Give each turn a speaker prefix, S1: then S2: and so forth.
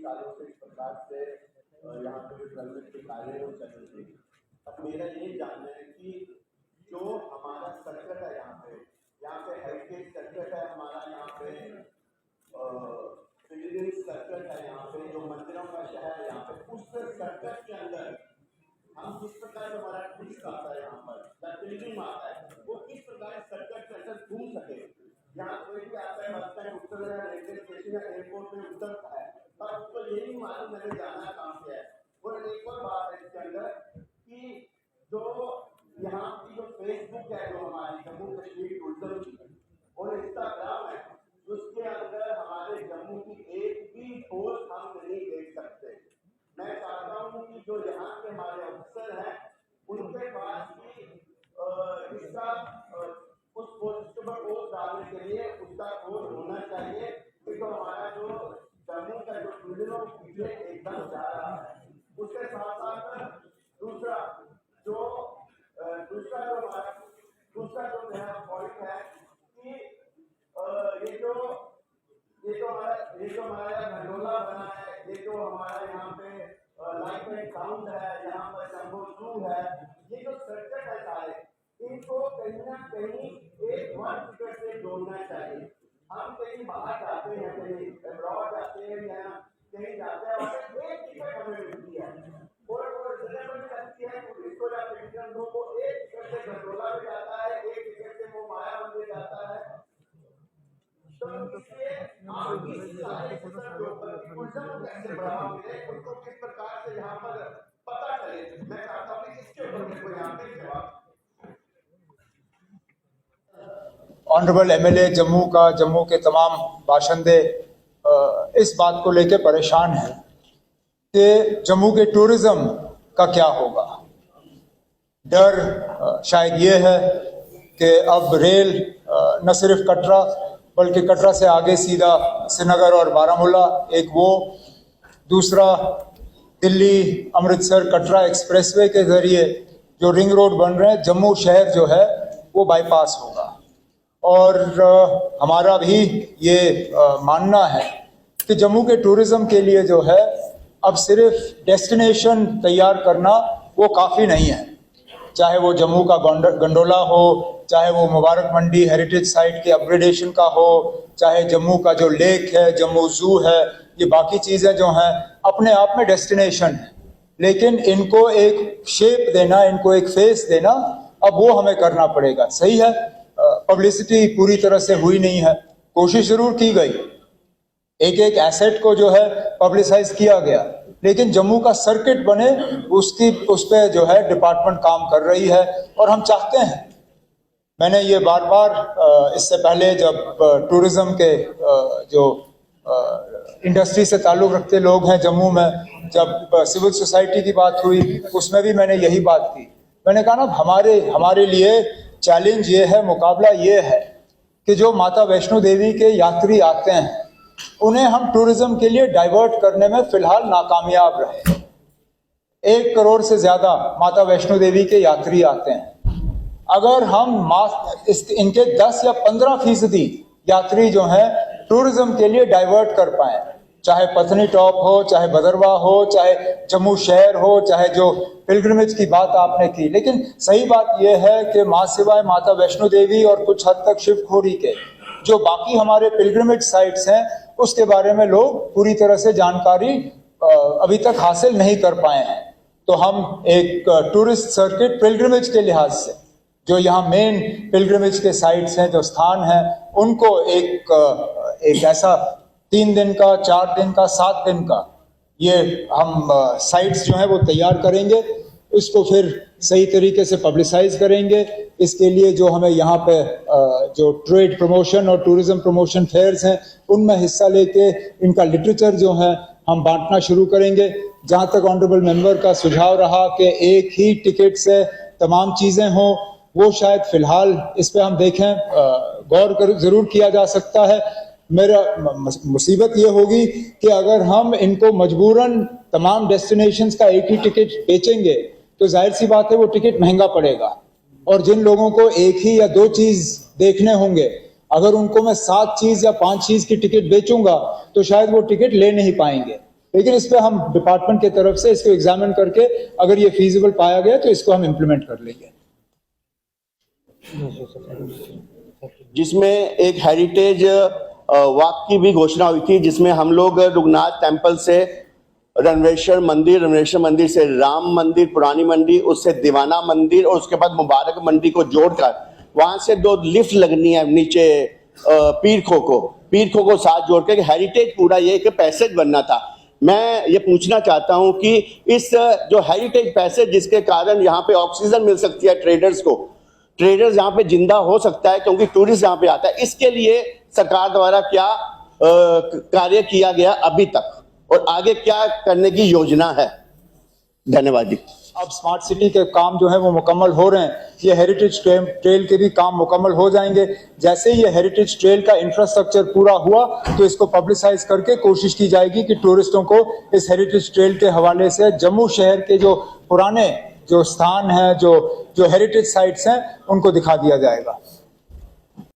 S1: सालों से इस प्रकार से यहाँ पे जो ट्रांजिट के कार्य हो चल रहे थे। अब मेरा ये जानना है कि जो हमारा सर्किट है यहाँ पे हेरिटेज सर्किट है हमारा, यहाँ पे पिलग्रिम्स सर्किट है, यहाँ पे जो मंदिरों का शहर है, यहाँ पे उस सर्किट के अंदर हम किस प्रकार से हमारा टूरिस्ट आता है, यहाँ पर पिलग्रिम आता है, वो किस प्रकार सर्किट के अंदर घूम सके। यहाँ कोई भी आता है, बस स्टैंड उतर रहा है, रेलवे स्टेशन या एयरपोर्ट में उतरता है, पर उसको ये नहीं मालूम मैंने जाना कहाँ से है। और एक और बात है इसके अंदर कि जो यहाँ की जो फेसबुक है, जो हमारी जम्मू कश्मीर टूरिज्म की और इंस्टाग्राम है, उसके अंदर हमारे जम्मू की एक भी पोस्ट हम नहीं देख सकते। मैं चाहता हूँ कि जो यहाँ के हमारे अफसर हैं उनके पास भी इसका उस पोस्ट पर पोस्ट डालने के लिए उसका कोड होना चाहिए कि तो हमारा जो जम्मू का जो टूरिज्म पीछे एकदम जा रहा है। उसके साथ साथ दूसरा जो मेरा पॉइंट है कि ये जो हमारा गंडोला बना है, ये जो हमारा यहाँ पे लाइफ एंड साउंड है, यहाँ पर जम्बो जू है, ये जो सर्किट है सारे, इनको कहीं ना कहीं एक वन टिकट से जोड़ना चाहिए। हम कहीं बाहर जाते हैं, कहीं अब्रॉड जाते हैं या कहीं जाते हैं, और एक टिकट हमें मिलती है और रिजर्वेशन लगती है पुलिस को या पेट्रोल को, एक टिकट से गंडोला भी जाता है, एक टिकट से वो माया मंदिर जाता है। तो इसलिए आप इस सारे सिस्टम के ऊपर टूरिज्म को कैसे बढ़ावा मिले, उनको किस प्रकार से यहाँ पर पता चले, मैं चाहता हूँ कि इसके ऊपर मेरे को यहाँ पे जवाब।
S2: ऑनरेबल एमएलए जम्मू के तमाम बाशिंदे इस बात को लेकर परेशान हैं कि जम्मू के टूरिज्म का क्या होगा। डर शायद ये है कि अब रेल न सिर्फ कटरा बल्कि कटरा से आगे सीधा श्रीनगर और बारामूला, एक वो, दूसरा दिल्ली अमृतसर कटरा एक्सप्रेसवे के जरिए जो रिंग रोड बन रहे हैं, जम्मू शहर जो है वो बाईपास होगा। और हमारा भी ये मानना है कि जम्मू के टूरिज्म के लिए जो है अब सिर्फ डेस्टिनेशन तैयार करना वो काफ़ी नहीं है। चाहे वो जम्मू का गंडोला हो, चाहे वो मुबारक मंडी हेरिटेज साइट के अपग्रेडेशन का हो, चाहे जम्मू का जो लेक है, जम्मू जू है, ये बाकी चीज़ें जो हैं अपने आप में डेस्टिनेशन है, लेकिन इनको एक शेप देना, इनको एक फेस देना, अब वो हमें करना पड़ेगा। सही है, पब्लिसिटी पूरी तरह से हुई नहीं है, कोशिश जरूर की गई, एक एक एसेट को जो है पब्लिसाइज किया गया, लेकिन जम्मू का सर्किट बने उस पर जो है डिपार्टमेंट काम कर रही है। और हम चाहते हैं, मैंने ये बार बार इससे पहले जब टूरिज्म के जो इंडस्ट्री से ताल्लुक़ रखते लोग हैं जम्मू में, जब सिविल सोसाइटी की बात हुई उसमें भी मैंने यही बात की। मैंने कहा ना, हमारे लिए चैलेंज ये है, मुकाबला ये है कि जो माता वैष्णो देवी के यात्री आते हैं उन्हें हम टूरिज्म के लिए डाइवर्ट करने में फिलहाल नाकामयाब रहे। 1 करोड़ से ज्यादा माता वैष्णो देवी के यात्री आते हैं। अगर हम इनके 10 या 15% यात्री जो हैं टूरिज्म के लिए डाइवर्ट कर पाए, चाहे पत्नी टॉप हो, चाहे भदरवा हो, चाहे जम्मू शहर हो, चाहे जो पिलग्रिमेज की बात आपने की, लेकिन सही बात यह है कि मां सिवाय माता वैष्णो देवी और कुछ हद तक शिवखोरी के जो बाकी हमारे पिलग्रिमेज साइट्स हैं उसके बारे में लोग पूरी तरह से जानकारी अभी तक हासिल नहीं कर पाए हैं। तो हम एक टूरिस्ट सर्किट पिलग्रिमेज के लिहाज से जो यहाँ मेन पिलग्रिमेज के साइट्स हैं, जो स्थान हैं, उनको एक ऐसा 3 दिन का, 4 दिन का, 7 दिन का ये हम साइट्स जो हैं वो तैयार करेंगे, उसको फिर सही तरीके से पब्लिसाइज करेंगे। इसके लिए जो हमें यहाँ पे जो ट्रेड प्रमोशन और टूरिज्म प्रमोशन फेयर्स हैं उनमें हिस्सा लेके इनका लिटरेचर जो है हम बांटना शुरू करेंगे। जहाँ तक ऑनरेबल मेंबर का सुझाव रहा कि एक ही टिकट से तमाम चीज़ें हों, वो शायद फिलहाल इस पर हम देखें, गौर जरूर किया जा सकता है। मेरा मुसीबत ये होगी कि अगर हम इनको मजबूरन तमाम डेस्टिनेशंस का एक ही टिकट बेचेंगे तो जाहिर सी बात है वो टिकट महंगा पड़ेगा, और जिन लोगों को एक ही या 2 चीज देखने होंगे, अगर उनको मैं 7 चीज या 5 चीज की टिकट बेचूंगा तो शायद वो टिकट ले नहीं पाएंगे। लेकिन इस पे हम डिपार्टमेंट की तरफ से इसको एग्जामिन करके अगर ये फीजिबल पाया गया तो इसको हम इम्प्लीमेंट कर लेंगे।
S1: जिसमें एक हेरिटेज वॉक की भी घोषणा हुई थी, जिसमें हम लोग रघुनाथ टेम्पल से रणवेश्वर मंदिर से राम मंदिर पुरानी मंडी, उससे दीवाना मंदिर और उसके बाद मुबारक मंडी को जोड़कर वहां से 2 लिफ्ट लगनी है नीचे पीर खो को साथ जोड़ के हेरिटेज पूरा ये एक पैसेज बनना था। मैं ये पूछना चाहता हूं कि इस जो हेरिटेज पैसेज जिसके कारण यहाँ पे ऑक्सीजन मिल सकती है ट्रेडर्स यहाँ पे जिंदा हो सकता है क्योंकि टूरिस्ट यहाँ पे आता है, इसके लिए सरकार द्वारा क्या कार्य किया गया अभी तक और आगे क्या करने की योजना है? धन्यवाद जी।
S2: अब स्मार्ट सिटी के काम जो है वो मुकम्मल हो रहे हैं, ये हेरिटेज ट्रेल के भी काम मुकम्मल हो जाएंगे। जैसे ही ये हेरिटेज ट्रेल का इंफ्रास्ट्रक्चर पूरा हुआ तो इसको पब्लिसाइज करके कोशिश की जाएगी कि टूरिस्टों को इस हेरिटेज ट्रेल के हवाले से जम्मू शहर के जो पुराने जो स्थान हैं, जो हेरिटेज साइट्स हैं, उनको दिखा दिया जाएगा।